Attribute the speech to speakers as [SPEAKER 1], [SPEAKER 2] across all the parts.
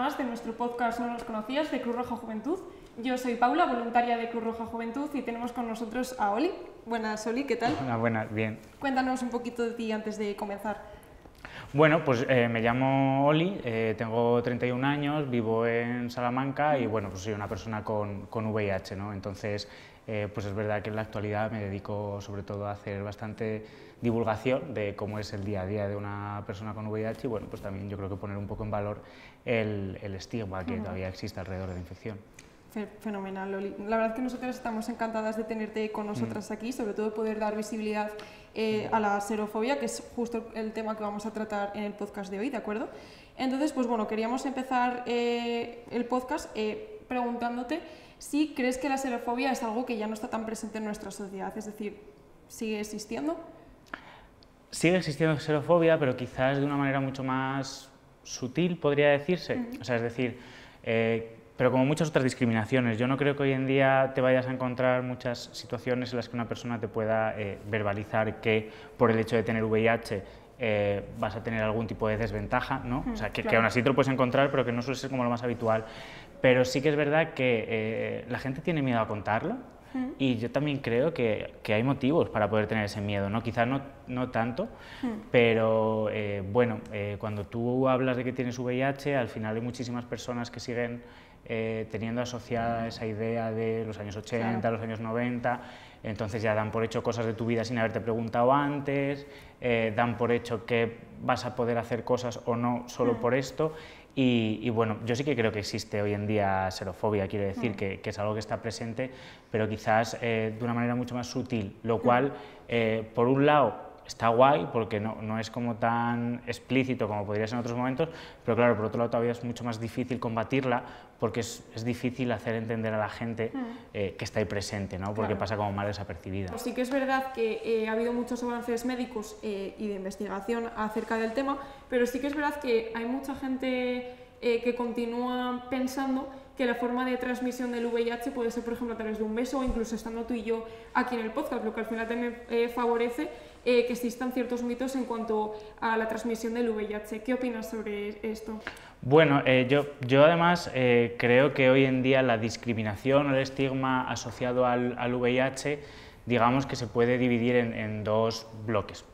[SPEAKER 1] más de nuestro podcast No nos conocías de Cruz Roja Juventud. Yo soy Paula, voluntaria de Cruz Roja Juventud, y tenemos con nosotros a Oli. Buenas, Oli, ¿qué tal?
[SPEAKER 2] Hola, buenas, bien.
[SPEAKER 1] Cuéntanos un poquito de ti antes de comenzar.
[SPEAKER 2] Bueno, pues me llamo Oli, tengo 31 años, vivo en Salamanca y bueno, pues soy una persona con VIH, ¿no? Entonces, pues es verdad que en la actualidad me dedico sobre todo a hacer bastante divulgación de cómo es el día a día de una persona con VIH y bueno, pues también yo creo que poner un poco en valor el estigma que todavía existe alrededor de la infección.
[SPEAKER 1] Fenomenal, Loli. La verdad es que nosotras estamos encantadas de tenerte con nosotras aquí, sobre todo poder dar visibilidad a la serofobia, que es justo el tema que vamos a tratar en el podcast de hoy, ¿de acuerdo? Entonces, pues bueno, queríamos empezar el podcast preguntándote si crees que la serofobia es algo que ya no está tan presente en nuestra sociedad, es decir, ¿sigue existiendo?
[SPEAKER 2] Sigue existiendo serofobia, pero quizás de una manera mucho más sutil, podría decirse. O sea, es decir, pero como muchas otras discriminaciones, yo no creo que hoy en día te vayas a encontrar muchas situaciones en las que una persona te pueda verbalizar que por el hecho de tener VIH vas a tener algún tipo de desventaja, ¿no? O sea, que aún así te lo puedes encontrar, pero que no suele ser como lo más habitual. Pero sí que es verdad que la gente tiene miedo a contarlo. Y yo también creo que hay motivos para poder tener ese miedo, ¿no? Quizás no tanto, pero bueno, cuando tú hablas de que tienes VIH, al final hay muchísimas personas que siguen teniendo asociada esa idea de los años 80, los años 90, entonces ya dan por hecho cosas de tu vida sin haberte preguntado antes, dan por hecho que vas a poder hacer cosas o no solo por esto. Y bueno, yo sí que creo que existe hoy en día serofobia, quiero decir que es algo que está presente, pero quizás de una manera mucho más sutil, lo cual, por un lado, está guay porque no es como tan explícito como podría ser en otros momentos, pero claro, por otro lado todavía es mucho más difícil combatirla porque es difícil hacer entender a la gente que está ahí presente, ¿no? Porque pasa como mal desapercibida.
[SPEAKER 1] Sí que es verdad que ha habido muchos avances médicos y de investigación acerca del tema, pero sí que es verdad que hay mucha gente que continúa pensando que la forma de transmisión del VIH puede ser, por ejemplo, a través de un beso o incluso estando tú y yo aquí en el podcast, lo que al final también favorece que existan ciertos mitos en cuanto a la transmisión del VIH. ¿Qué opinas sobre esto?
[SPEAKER 2] Bueno, yo además creo que hoy en día la discriminación o el estigma asociado al VIH, digamos que se puede dividir en dos bloques.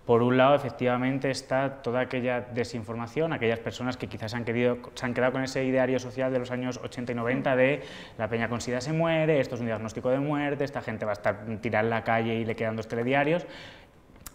[SPEAKER 2] Por un lado, efectivamente, está toda aquella desinformación, aquellas personas que quizás se han quedado con ese ideario social de los años 80 y 90 de la peña con SIDA se muere, esto es un diagnóstico de muerte, esta gente va a estar tirada en la calle y le quedan 2 telediarios.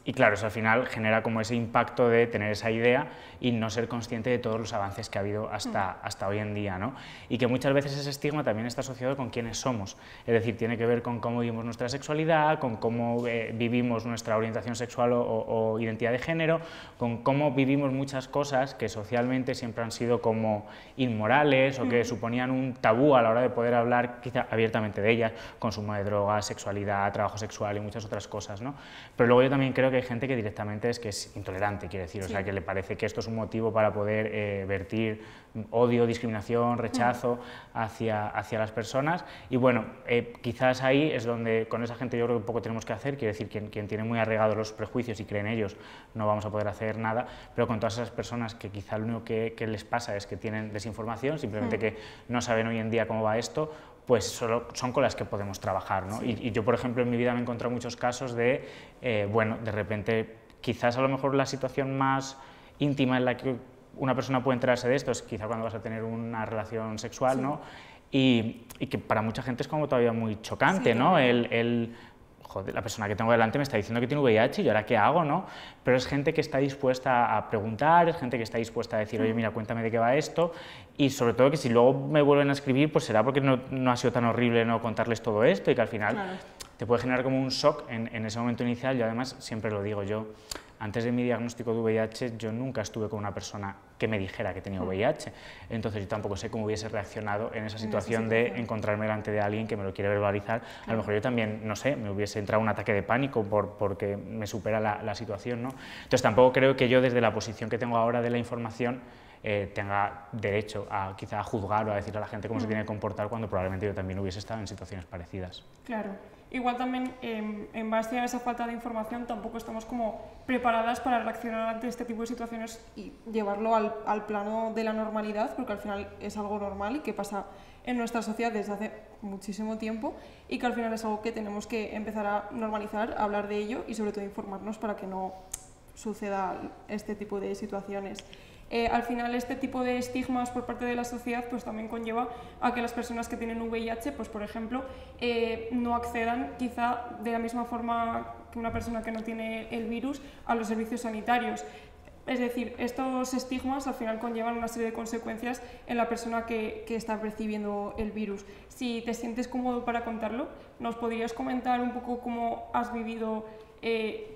[SPEAKER 2] Y claro, eso al final genera como ese impacto de tener esa idea y no ser consciente de todos los avances que ha habido hasta hoy en día, ¿no? Y que muchas veces ese estigma también está asociado con quiénes somos, es decir, tiene que ver con cómo vivimos nuestra sexualidad, con cómo vivimos nuestra orientación sexual o identidad de género, con cómo vivimos muchas cosas que socialmente siempre han sido como inmorales o que suponían un tabú a la hora de poder hablar quizá abiertamente de ellas, consumo de drogas, sexualidad, trabajo sexual y muchas otras cosas, ¿no? Pero luego yo también creo que hay gente que directamente es intolerante, quiero decir, o sea, que le parece que esto es un motivo para poder vertir odio, discriminación, rechazo hacia las personas y bueno, quizás ahí es donde con esa gente yo creo que poco tenemos que hacer, quiero decir, quien tiene muy arraigados los prejuicios y cree en ellos no vamos a poder hacer nada, pero con todas esas personas que quizá lo único que les pasa es que tienen desinformación, simplemente que no saben hoy en día cómo va esto, pues solo son con las que podemos trabajar, ¿no? Y yo, por ejemplo, en mi vida me he encontrado muchos casos de, bueno, de repente, quizás a lo mejor la situación más íntima en la que una persona puede enterarse de esto es quizá cuando vas a tener una relación sexual, ¿no? Y que para mucha gente es como todavía muy chocante, ¿no? Joder, la persona que tengo delante me está diciendo que tiene VIH y yo ahora qué hago, ¿no? Pero es gente que está dispuesta a preguntar, es gente que está dispuesta a decir, oye, mira, cuéntame de qué va esto, y sobre todo que si luego me vuelven a escribir, pues será porque no ha sido tan horrible no contarles todo esto y que al final te puede generar como un shock en ese momento inicial. Yo además siempre lo digo, yo antes de mi diagnóstico de VIH yo nunca estuve con una persona que me dijera que tenía VIH, entonces yo tampoco sé cómo hubiese reaccionado en esa situación de encontrarme delante de alguien que me lo quiere verbalizar. A lo mejor yo también, no sé, me hubiese entrado un ataque de pánico porque me supera la situación, ¿no? Entonces tampoco creo que yo desde la posición que tengo ahora de la información tenga derecho a quizá a juzgar o a decir a la gente cómo se tiene que comportar cuando probablemente yo también hubiese estado en situaciones parecidas.
[SPEAKER 1] Claro. Igual también, en base a esa falta de información, tampoco estamos como preparadas para reaccionar ante este tipo de situaciones y llevarlo al plano de la normalidad, porque al final es algo normal y que pasa en nuestra sociedad desde hace muchísimo tiempo y que al final es algo que tenemos que empezar a normalizar, a hablar de ello y sobre todo informarnos para que no suceda este tipo de situaciones. Al final este tipo de estigmas por parte de la sociedad pues también conlleva a que las personas que tienen VIH, pues por ejemplo, no accedan quizá de la misma forma que una persona que no tiene el virus a los servicios sanitarios. Es decir, estos estigmas al final conllevan una serie de consecuencias en la persona que está recibiendo el virus. Si te sientes cómodo para contarlo, ¿nos podrías comentar un poco cómo has vivido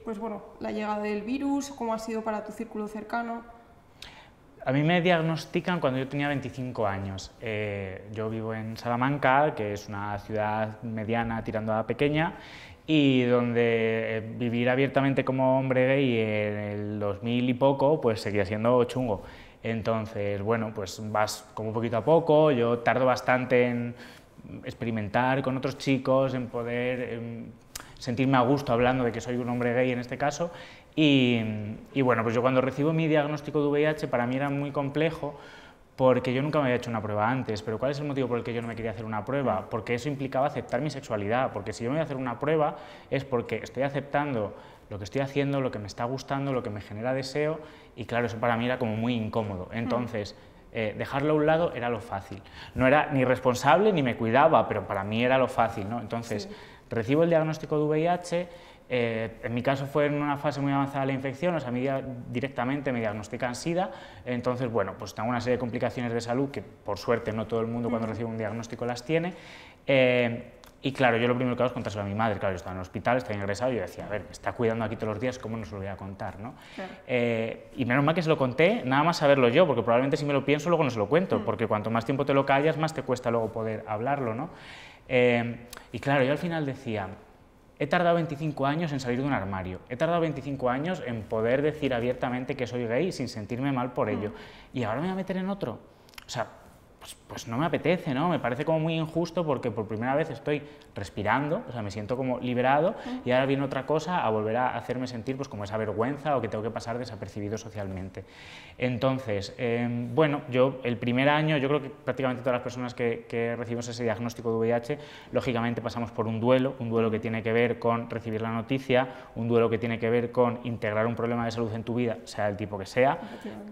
[SPEAKER 1] pues bueno, la llegada del virus, cómo ha sido para tu círculo cercano?
[SPEAKER 2] A mí me diagnostican cuando yo tenía 25 años. Yo vivo en Salamanca, que es una ciudad mediana tirando a pequeña, y donde vivir abiertamente como hombre gay en el 2000 y poco, pues seguía siendo chungo. Entonces, bueno, pues vas como poquito a poco, yo tardo bastante en experimentar con otros chicos, en poder sentirme a gusto hablando de que soy un hombre gay en este caso. Y bueno, pues yo cuando recibo mi diagnóstico de VIH para mí era muy complejo porque yo nunca me había hecho una prueba antes, pero ¿cuál es el motivo por el que yo no me quería hacer una prueba? Porque eso implicaba aceptar mi sexualidad, porque si yo me voy a hacer una prueba es porque estoy aceptando lo que estoy haciendo, lo que me está gustando, lo que me genera deseo, y claro, eso para mí era como muy incómodo. Entonces, dejarlo a un lado era lo fácil. No era ni responsable ni me cuidaba, pero para mí era lo fácil, ¿no? Entonces, recibo el diagnóstico de VIH. En mi caso fue en una fase muy avanzada de la infección, o sea, a mí directamente me diagnostican SIDA, entonces, bueno, pues tengo una serie de complicaciones de salud que, por suerte, no todo el mundo cuando recibe un diagnóstico las tiene, y claro, yo lo primero que hago es contárselo a mi madre. Claro, yo estaba en el hospital, estaba ingresado, y yo decía, a ver, me está cuidando aquí todos los días, ¿cómo no se lo voy a contar, no? Claro. Y menos mal que se lo conté, nada más saberlo yo, porque probablemente si me lo pienso luego no se lo cuento, porque cuanto más tiempo te lo callas, más te cuesta luego poder hablarlo, ¿no? Y claro, yo al final decía, he tardado 25 años en salir de un armario, he tardado 25 años en poder decir abiertamente que soy gay sin sentirme mal por ello, y ahora me voy a meter en otro. O sea, pues no me apetece, ¿no? Me parece como muy injusto porque por primera vez estoy respirando, o sea, me siento como liberado, y ahora viene otra cosa a volver a hacerme sentir pues como esa vergüenza o que tengo que pasar desapercibido socialmente. Entonces, bueno, yo el primer año, yo creo que prácticamente todas las personas que recibimos ese diagnóstico de VIH, lógicamente pasamos por un duelo que tiene que ver con recibir la noticia, un duelo que tiene que ver con integrar un problema de salud en tu vida, sea el tipo que sea,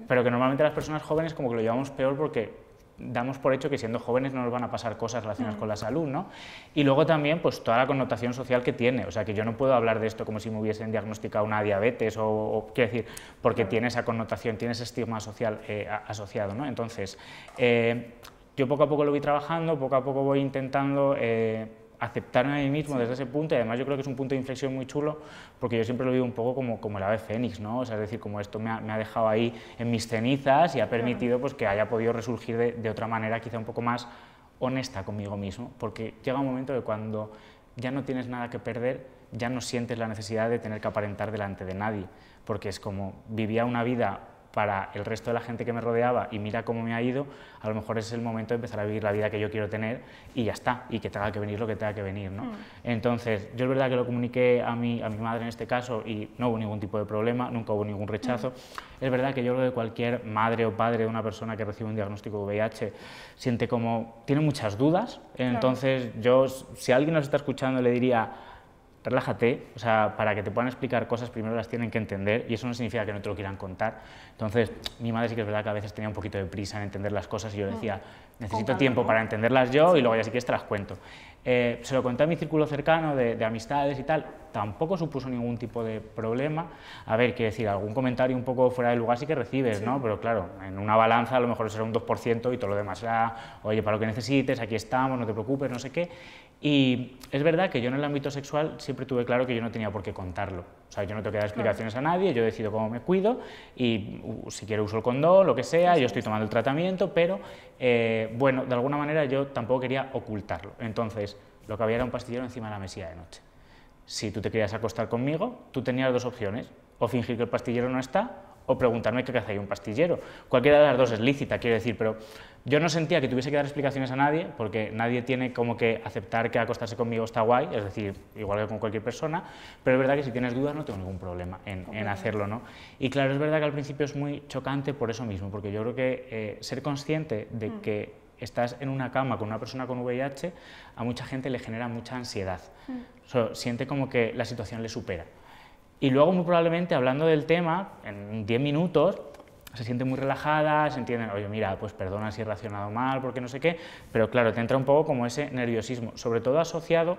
[SPEAKER 2] pero que normalmente las personas jóvenes como que lo llevamos peor porque damos por hecho que siendo jóvenes no nos van a pasar cosas relacionadas con la salud, ¿no? Y luego también pues toda la connotación social que tiene, o sea que yo no puedo hablar de esto como si me hubiesen diagnosticado una diabetes o quiero decir, porque tiene esa connotación, tiene ese estigma social asociado, ¿no? Entonces, yo poco a poco lo voy trabajando, poco a poco voy intentando aceptarme a mí mismo desde ese punto, y además yo creo que es un punto de inflexión muy chulo, porque yo siempre lo vivo un poco como el ave fénix, ¿no? O sea, es decir, como esto me ha dejado ahí en mis cenizas y ha permitido pues, que haya podido resurgir de otra manera quizá un poco más honesta conmigo mismo, porque llega un momento que cuando ya no tienes nada que perder, ya no sientes la necesidad de tener que aparentar delante de nadie, porque es como vivía una vida para el resto de la gente que me rodeaba y mira cómo me ha ido, a lo mejor es el momento de empezar a vivir la vida que yo quiero tener y ya está, y que tenga que venir lo que tenga que venir, ¿no? Entonces, yo es verdad que lo comuniqué a mi madre en este caso y no hubo ningún tipo de problema, nunca hubo ningún rechazo. Es verdad que yo creo que cualquier madre o padre de una persona que recibe un diagnóstico de VIH siente como, tiene muchas dudas, entonces yo, si alguien nos está escuchando, le diría, relájate, o sea, para que te puedan explicar cosas primero las tienen que entender, y eso no significa que no te lo quieran contar. Entonces, mi madre sí que es verdad que a veces tenía un poquito de prisa en entender las cosas y yo decía, necesito tiempo para entenderlas yo y luego ya sí que te las cuento. Se lo conté a mi círculo cercano de amistades y tal, tampoco supuso ningún tipo de problema. A ver, quiero decir, algún comentario un poco fuera de lugar sí que recibes, ¿no? Pero claro, en una balanza a lo mejor será un 2% y todo lo demás será, oye, para lo que necesites, aquí estamos, no te preocupes, no sé qué. Y es verdad que yo en el ámbito sexual siempre tuve claro que yo no tenía por qué contarlo. O sea, yo no tengo que dar explicaciones a nadie, yo decido cómo me cuido y si quiero uso el condón, lo que sea, yo estoy tomando el tratamiento, pero bueno, de alguna manera yo tampoco quería ocultarlo. Entonces, lo que había era un pastillero encima de la mesilla de noche. Si tú te querías acostar conmigo, tú tenías dos opciones, o fingir que el pastillero no está, o preguntarme qué hace ahí un pastillero. Cualquiera de las dos es lícita, quiero decir, pero yo no sentía que tuviese que dar explicaciones a nadie, porque nadie tiene como que aceptar que acostarse conmigo está guay, es decir, igual que con cualquier persona, pero es verdad que si tienes dudas no tengo ningún problema en hacerlo, ¿no? Y claro, es verdad que al principio es muy chocante por eso mismo, porque yo creo que ser consciente de que estás en una cama con una persona con VIH, a mucha gente le genera mucha ansiedad, o sea, siente como que la situación le supera. Y luego, muy probablemente, hablando del tema, en 10 minutos, se siente muy relajada, se entienden, oye, mira, pues perdona si he reaccionado mal, porque no sé qué, pero claro, te entra un poco como ese nerviosismo, sobre todo asociado,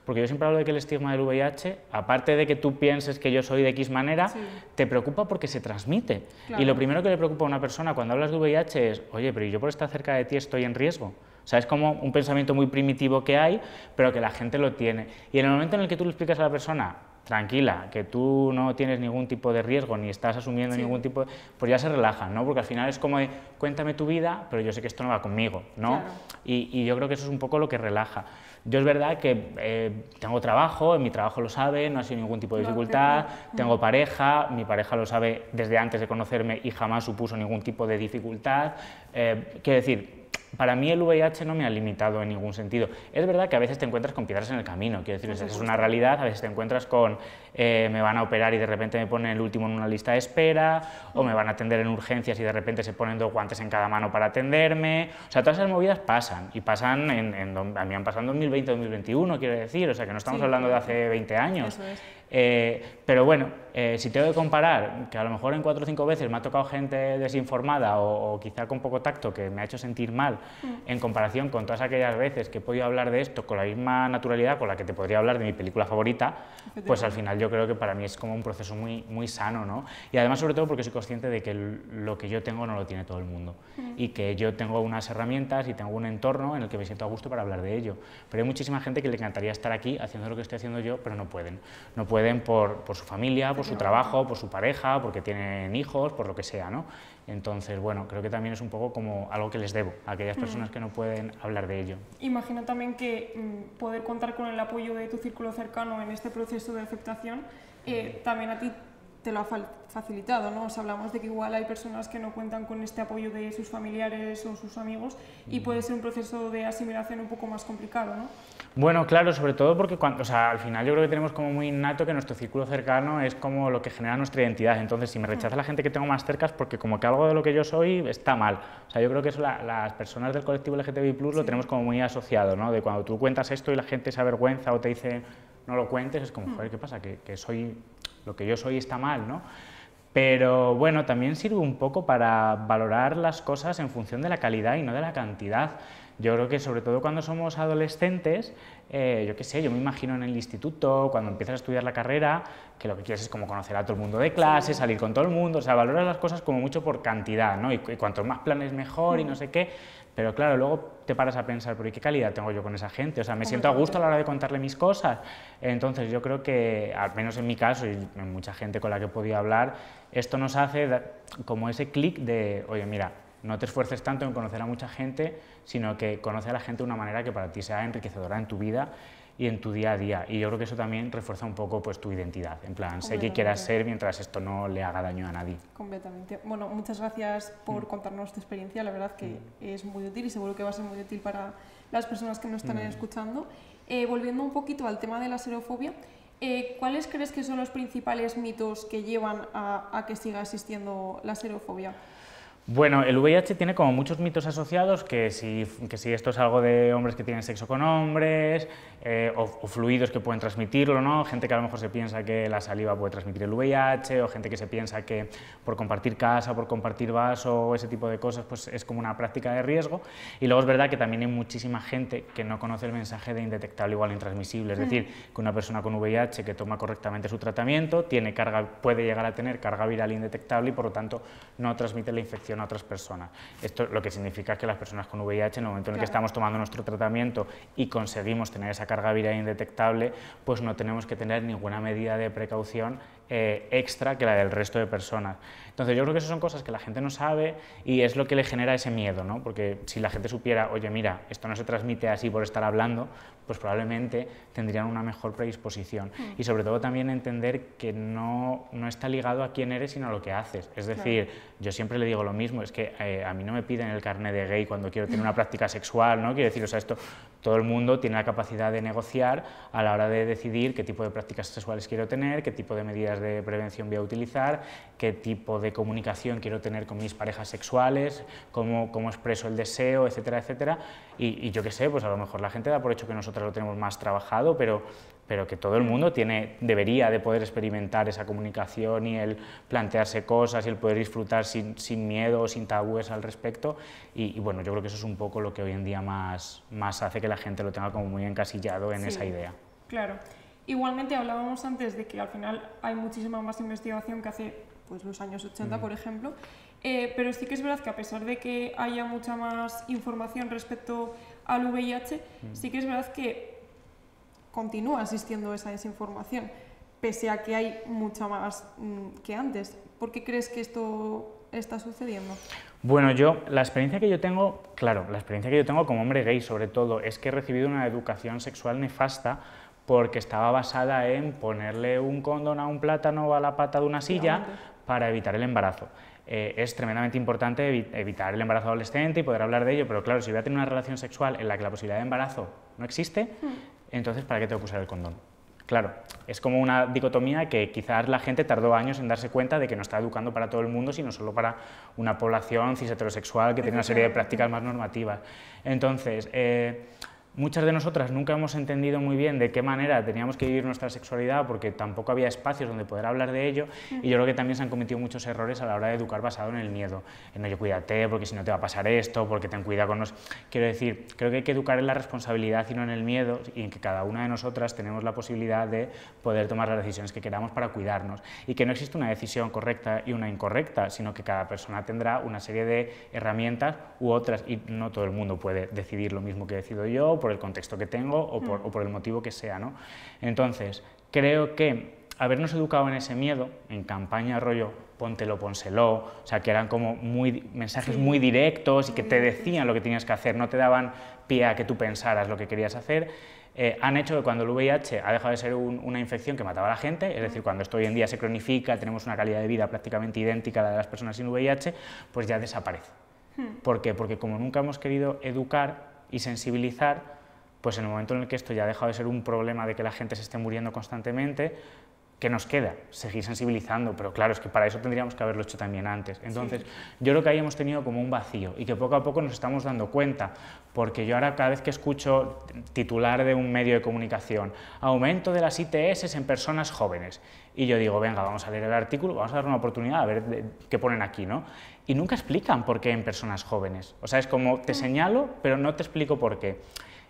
[SPEAKER 2] porque yo siempre hablo de que el estigma del VIH, aparte de que tú pienses que yo soy de X manera, te preocupa porque se transmite. Claro. Y lo primero que le preocupa a una persona cuando hablas de VIH es, oye, pero yo por estar cerca de ti estoy en riesgo. O sea, es como un pensamiento muy primitivo que hay, pero que la gente lo tiene. Y en el momento en el que tú le explicas a la persona, tranquila, que tú no tienes ningún tipo de riesgo, ni estás asumiendo ningún tipo de... pues ya se relajan, ¿no? Porque al final es como de, cuéntame tu vida, pero yo sé que esto no va conmigo, ¿no? Claro. Y yo creo que eso es un poco lo que relaja. Yo es verdad que tengo trabajo, en mi trabajo lo sabe, no ha sido ningún tipo de dificultad, tengo pareja, mi pareja lo sabe desde antes de conocerme y jamás supuso ningún tipo de dificultad. Quiero decir, para mí el VIH no me ha limitado en ningún sentido. Es verdad que a veces te encuentras con piedras en el camino, quiero decir, esa es una realidad, a veces te encuentras con me van a operar y de repente me ponen el último en una lista de espera, o me van a atender en urgencias y de repente se ponen 2 guantes en cada mano para atenderme, o sea, todas esas movidas pasan, y pasan, a mí han pasado en 2020, 2021, quiero decir, o sea, que no estamos hablando de hace 20 años. Eso es. Pero bueno, si tengo que comparar, que a lo mejor en 4 o 5 veces me ha tocado gente desinformada o quizá con poco tacto que me ha hecho sentir mal, en comparación con todas aquellas veces que he podido hablar de esto con la misma naturalidad con la que te podría hablar de mi película favorita, pues al final yo creo que para mí es como un proceso muy, muy sano, ¿no? Y además sobre todo porque soy consciente de que lo que yo tengo no lo tiene todo el mundo y que yo tengo unas herramientas y tengo un entorno en el que me siento a gusto para hablar de ello. Pero hay muchísima gente que le encantaría estar aquí haciendo lo que estoy haciendo yo, pero no pueden. No pueden por su familia, por su trabajo, por su pareja, porque tienen hijos, por lo que sea, ¿no? Entonces, bueno, creo que también es un poco como algo que les debo a aquellas personas que no pueden hablar de ello.
[SPEAKER 1] Imagino también que poder contar con el apoyo de tu círculo cercano en este proceso de aceptación también a ti te lo ha facilitado, ¿no? O sea, hablamos de que igual hay personas que no cuentan con este apoyo de sus familiares o sus amigos y puede ser un proceso de asimilación un poco más complicado, ¿no?
[SPEAKER 2] Bueno, claro, sobre todo porque o sea, al final yo creo que tenemos como muy innato que nuestro círculo cercano es como lo que genera nuestra identidad, entonces si me rechaza la gente que tengo más cerca es porque como que algo de lo que yo soy está mal. O sea, yo creo que eso las personas del colectivo LGTBI+, lo tenemos como muy asociado, ¿no? De cuando tú cuentas esto y la gente se avergüenza o te dice no lo cuentes, es como, joder, ¿qué pasa? Que soy, lo que yo soy está mal, ¿no? Pero bueno, también sirve un poco para valorar las cosas en función de la calidad y no de la cantidad. Yo creo que sobre todo cuando somos adolescentes, yo qué sé, yo me imagino en el instituto, cuando empiezas a estudiar la carrera, que lo que quieres es como conocer a todo el mundo de clase, salir con todo el mundo, o sea, valoras las cosas como mucho por cantidad, ¿no? Y cuantos más planes mejor y no sé qué, pero claro, luego te paras a pensar, pero ¿y qué calidad tengo yo con esa gente? O sea, me siento a gusto a la hora de contarle mis cosas. Entonces yo creo que, al menos en mi caso y en mucha gente con la que he podido hablar, esto nos hace como ese clic de, oye, mira, no te esfuerces tanto en conocer a mucha gente, sino que conoce a la gente de una manera que para ti sea enriquecedora en tu vida y en tu día a día. Y yo creo que eso también refuerza un poco pues, tu identidad. En plan, sé que quieras ser mientras esto no le haga daño a nadie.
[SPEAKER 1] Completamente. Bueno, muchas gracias por contarnos tu experiencia. La verdad que es muy útil y seguro que va a ser muy útil para las personas que nos están escuchando. Volviendo un poquito al tema de la serofobia, ¿cuáles crees que son los principales mitos que llevan a que siga existiendo la serofobia?
[SPEAKER 2] Bueno, el VIH tiene como muchos mitos asociados, que si esto es algo de hombres que tienen sexo con hombres, o fluidos que pueden transmitirlo, ¿no? Gente que a lo mejor se piensa que la saliva puede transmitir el VIH, o gente que se piensa que por compartir casa, por compartir vaso, o ese tipo de cosas, pues es como una práctica de riesgo. Y luego es verdad que también hay muchísima gente que no conoce el mensaje de indetectable igual intransmisible, es decir, que una persona con VIH que toma correctamente su tratamiento puede llegar a tener carga viral indetectable y por lo tanto no transmite la infección a otras personas. Esto lo que significa que las personas con VIH, en el momento en el que estamos tomando nuestro tratamiento y conseguimos tener esa carga viral indetectable, pues no tenemos que tener ninguna medida de precaución extra que la del resto de personas. Entonces yo creo que esas son cosas que la gente no sabe y es lo que le genera ese miedo, ¿no? Porque si la gente supiera, oye, mira, esto no se transmite así por estar hablando, pues probablemente tendrían una mejor predisposición. Y sobre todo también entender que no está ligado a quién eres, sino a lo que haces. Es decir, yo siempre le digo lo mismo, es que a mí no me piden el carnet de gay cuando quiero tener una práctica sexual, ¿no? Quiero decir, o sea, esto, todo el mundo tiene la capacidad de negociar a la hora de decidir qué tipo de prácticas sexuales quiero tener, qué tipo de medidas de prevención voy a utilizar, qué tipo de comunicación quiero tener con mis parejas sexuales, cómo expreso el deseo, etcétera, etcétera. Y yo qué sé, pues a lo mejor la gente da por hecho que nosotros lo tenemos más trabajado, pero que todo el mundo debería de poder experimentar esa comunicación y el plantearse cosas y el poder disfrutar sin miedo o sin tabúes al respecto. Y bueno, yo creo que eso es un poco lo que hoy en día más hace que la gente lo tenga como muy encasillado en esa idea.
[SPEAKER 1] Claro. Igualmente hablábamos antes de que al final hay muchísima más investigación que hace pues, los años 80, por ejemplo, pero sí que es verdad que a pesar de que haya mucha más información respecto al VIH, sí que es verdad que continúa existiendo esa desinformación, pese a que hay mucha más que antes. ¿Por qué crees que esto está sucediendo?
[SPEAKER 2] Bueno, la experiencia que yo tengo, claro, la experiencia que yo tengo como hombre gay sobre todo, es que he recibido una educación sexual nefasta porque estaba basada en ponerle un condón a un plátano o a la pata de una silla para evitar el embarazo. Es tremendamente importante evitar el embarazo adolescente y poder hablar de ello, pero claro, si voy a tener una relación sexual en la que la posibilidad de embarazo no existe, entonces ¿para qué tengo que usar el condón? Claro, es como una dicotomía que quizás la gente tardó años en darse cuenta de que no está educando para todo el mundo, sino solo para una población cis heterosexual que tiene una serie de prácticas más normativas. Entonces, muchas de nosotras nunca hemos entendido muy bien de qué manera teníamos que vivir nuestra sexualidad porque tampoco había espacios donde poder hablar de ello y yo creo que también se han cometido muchos errores a la hora de educar basado en el miedo. En oye, cuídate porque si no te va a pasar esto, porque ten cuidado con los... Quiero decir, creo que hay que educar en la responsabilidad y no en el miedo y en que cada una de nosotras tenemos la posibilidad de poder tomar las decisiones que queramos para cuidarnos y que no existe una decisión correcta y una incorrecta, sino que cada persona tendrá una serie de herramientas u otras y no todo el mundo puede decidir lo mismo que decido yo, por el contexto que tengo o por el motivo que sea, ¿no? Entonces, creo que habernos educado en ese miedo, en campaña rollo póntelo, pónselo, o sea, que eran como mensajes muy directos y que te decían lo que tenías que hacer, no te daban pie a que tú pensaras lo que querías hacer, han hecho que cuando el VIH ha dejado de ser una infección que mataba a la gente, es decir, cuando esto hoy en día se cronifica, tenemos una calidad de vida prácticamente idéntica a la de las personas sin VIH, pues ya desaparece. ¿Por qué? Porque como nunca hemos querido educar y sensibilizar, pues en el momento en el que esto ya ha dejado de ser un problema de que la gente se esté muriendo constantemente, ¿qué nos queda? Seguir sensibilizando, pero claro, es que para eso tendríamos que haberlo hecho también antes. Entonces, yo creo que ahí hemos tenido como un vacío y que poco a poco nos estamos dando cuenta, porque yo ahora cada vez que escucho titular de un medio de comunicación, aumento de las ITS en personas jóvenes, y yo digo, venga, vamos a leer el artículo, vamos a dar una oportunidad a ver qué ponen aquí, ¿no? Y nunca explican por qué en personas jóvenes. O sea, es como, te señalo, pero no te explico por qué.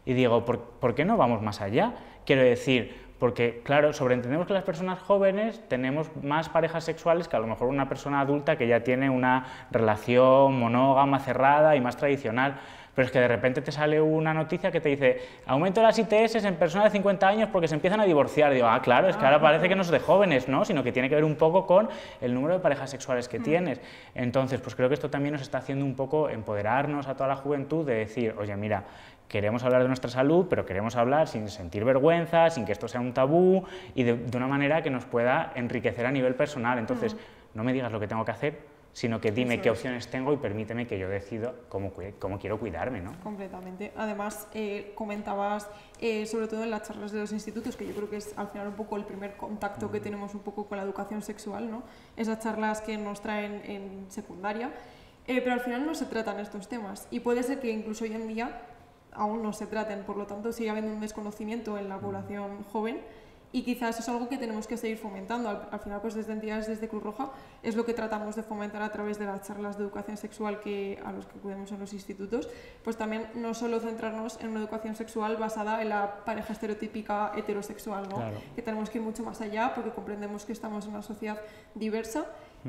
[SPEAKER 2] Y digo, ¿por qué no vamos más allá? Quiero decir, porque, claro, sobreentendemos que las personas jóvenes tenemos más parejas sexuales que a lo mejor una persona adulta que ya tiene una relación monógama, cerrada y más tradicional. Pero es que de repente te sale una noticia que te dice aumento de las ITS en personas de 50 años porque se empiezan a divorciar. Digo, claro, es que ahora parece que no es de jóvenes, ¿no? Sino que tiene que ver un poco con el número de parejas sexuales que tienes. Entonces, pues creo que esto también nos está haciendo un poco empoderarnos a toda la juventud de decir, oye, mira, queremos hablar de nuestra salud, pero queremos hablar sin sentir vergüenza, sin que esto sea un tabú y de una manera que nos pueda enriquecer a nivel personal. Entonces, no me digas lo que tengo que hacer, sino que dime qué opciones tengo y permíteme que yo decida cómo quiero cuidarme, ¿no?
[SPEAKER 1] Completamente. Además, comentabas, sobre todo en las charlas de los institutos, que yo creo que es al final un poco el primer contacto que tenemos un poco con la educación sexual, ¿no? Esas charlas que nos traen en secundaria, pero al final no se tratan estos temas y puede ser que incluso hoy en día aún no se traten, por lo tanto sigue habiendo un desconocimiento en la población joven y quizás es algo que tenemos que seguir fomentando. Al final, pues desde entidades, desde Cruz Roja, es lo que tratamos de fomentar a través de las charlas de educación sexual a los que acudimos en los institutos, pues también no solo centrarnos en una educación sexual basada en la pareja estereotípica heterosexual, ¿no? Claro. Que tenemos que ir mucho más allá porque comprendemos que estamos en una sociedad diversa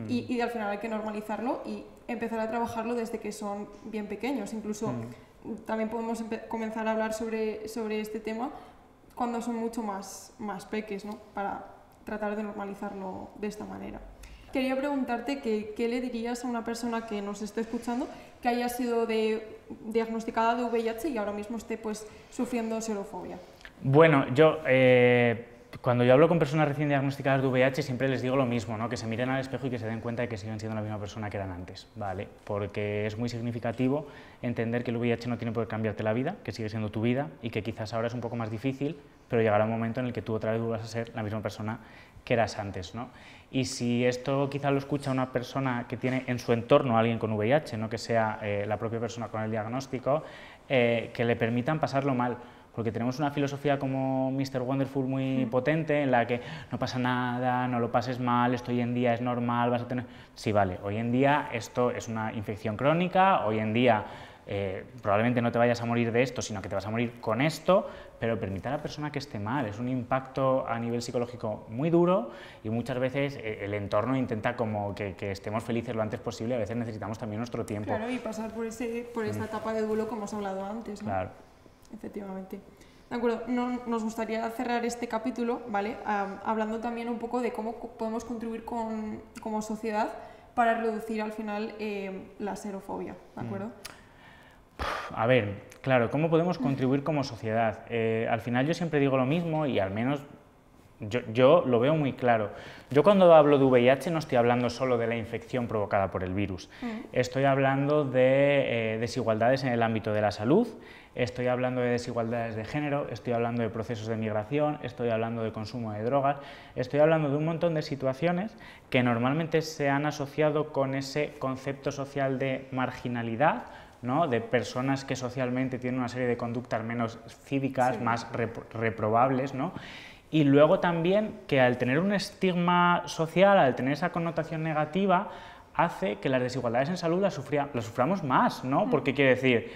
[SPEAKER 1] y al final hay que normalizarlo y empezar a trabajarlo desde que son bien pequeños. Incluso también podemos comenzar a hablar sobre este tema cuando son mucho más peques, ¿no? Para tratar de normalizarlo de esta manera. Quería preguntarte qué le dirías a una persona que nos esté escuchando que haya sido diagnosticada de VIH y ahora mismo esté pues, sufriendo serofobia.
[SPEAKER 2] Bueno, cuando yo hablo con personas recién diagnosticadas de VIH siempre les digo lo mismo, ¿no? Que se miren al espejo y que se den cuenta de que siguen siendo la misma persona que eran antes, ¿vale? Porque es muy significativo entender que el VIH no tiene por qué cambiarte la vida, que sigue siendo tu vida y que quizás ahora es un poco más difícil, pero llegará un momento en el que tú otra vez vuelvas a ser la misma persona que eras antes, ¿no? Y si esto quizás lo escucha una persona que tiene en su entorno a alguien con VIH, no que sea la propia persona con el diagnóstico, que le permitan pasarlo mal, porque tenemos una filosofía como Mr. Wonderful muy potente en la que no pasa nada, no lo pases mal, esto hoy en día es normal, vas a tener... Sí, vale, hoy en día esto es una infección crónica, hoy en día probablemente no te vayas a morir de esto, sino que te vas a morir con esto, pero permite a la persona que esté mal, es un impacto a nivel psicológico muy duro y muchas veces el entorno intenta como que estemos felices lo antes posible, a veces necesitamos también nuestro tiempo.
[SPEAKER 1] Claro, y pasar por esa etapa de duelo como hemos hablado antes, ¿no?
[SPEAKER 2] Claro.
[SPEAKER 1] Efectivamente. De acuerdo, nos gustaría cerrar este capítulo, ¿vale? Hablando también un poco de cómo podemos contribuir como sociedad para reducir al final la serofobia, ¿de acuerdo?
[SPEAKER 2] A ver, claro, ¿cómo podemos contribuir como sociedad? Al final yo siempre digo lo mismo y al menos yo lo veo muy claro. Yo cuando hablo de VIH no estoy hablando solo de la infección provocada por el virus, estoy hablando de desigualdades en el ámbito de la salud, estoy hablando de desigualdades de género, estoy hablando de procesos de migración, estoy hablando de consumo de drogas, estoy hablando de un montón de situaciones que normalmente se han asociado con ese concepto social de marginalidad, ¿no? De personas que socialmente tienen una serie de conductas menos cívicas, más reprobables, ¿no? Y luego también que al tener un estigma social, al tener esa connotación negativa, hace que las desigualdades en salud las suframos más, ¿no? Porque quiere decir,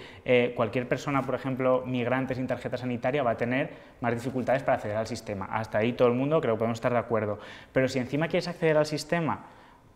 [SPEAKER 2] cualquier persona, por ejemplo, migrante sin tarjeta sanitaria va a tener más dificultades para acceder al sistema. Hasta ahí todo el mundo creo que podemos estar de acuerdo. Pero si encima quieres acceder al sistema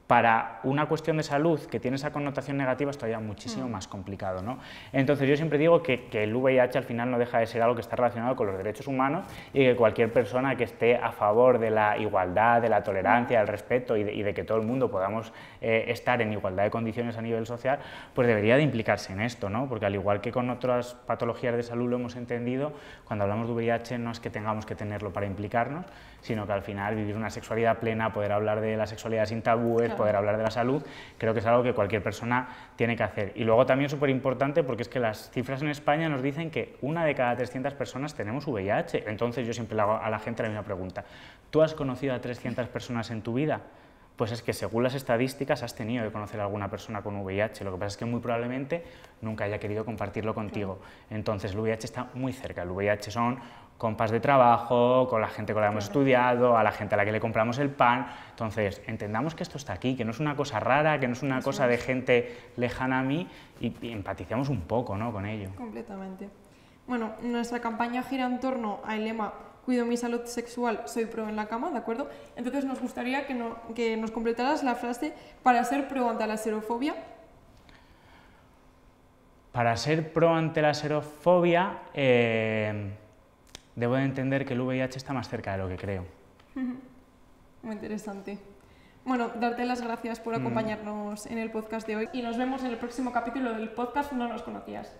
[SPEAKER 2] para una cuestión de salud que tiene esa connotación negativa es todavía muchísimo más complicado, ¿no? Entonces yo siempre digo que el VIH al final no deja de ser algo que está relacionado con los derechos humanos y que cualquier persona que esté a favor de la igualdad, de la tolerancia, del respeto y de que todo el mundo podamos estar en igualdad de condiciones a nivel social, pues debería de implicarse en esto, ¿no? Porque al igual que con otras patologías de salud lo hemos entendido, cuando hablamos de VIH no es que tengamos que tenerlo para implicarnos, sino que al final vivir una sexualidad plena, poder hablar de la sexualidad sin tabúes, poder hablar de la salud, creo que es algo que cualquier persona tiene que hacer. Y luego también súper importante porque es que las cifras en España nos dicen que 1 de cada 300 personas tenemos VIH. Entonces yo siempre le hago a la gente la misma pregunta. ¿Tú has conocido a 300 personas en tu vida? Pues es que según las estadísticas has tenido que conocer a alguna persona con VIH, lo que pasa es que muy probablemente nunca haya querido compartirlo contigo. Entonces el VIH está muy cerca, el VIH son compas de trabajo, con la gente con la que hemos estudiado, a la gente a la que le compramos el pan. Entonces, entendamos que esto está aquí, que no es una cosa rara, que no es una cosa de gente lejana a mí y empaticemos un poco, ¿no?, con ello.
[SPEAKER 1] Completamente. Bueno, nuestra campaña gira en torno al lema Cuido mi salud sexual, soy pro en la cama, ¿de acuerdo? Entonces nos gustaría que nos completaras la frase para ser pro ante la serofobia.
[SPEAKER 2] Para ser pro ante la serofobia, debo de entender que el VIH está más cerca de lo que creo.
[SPEAKER 1] Muy interesante. Bueno, darte las gracias por acompañarnos en el podcast de hoy y nos vemos en el próximo capítulo del podcast No nos conocías.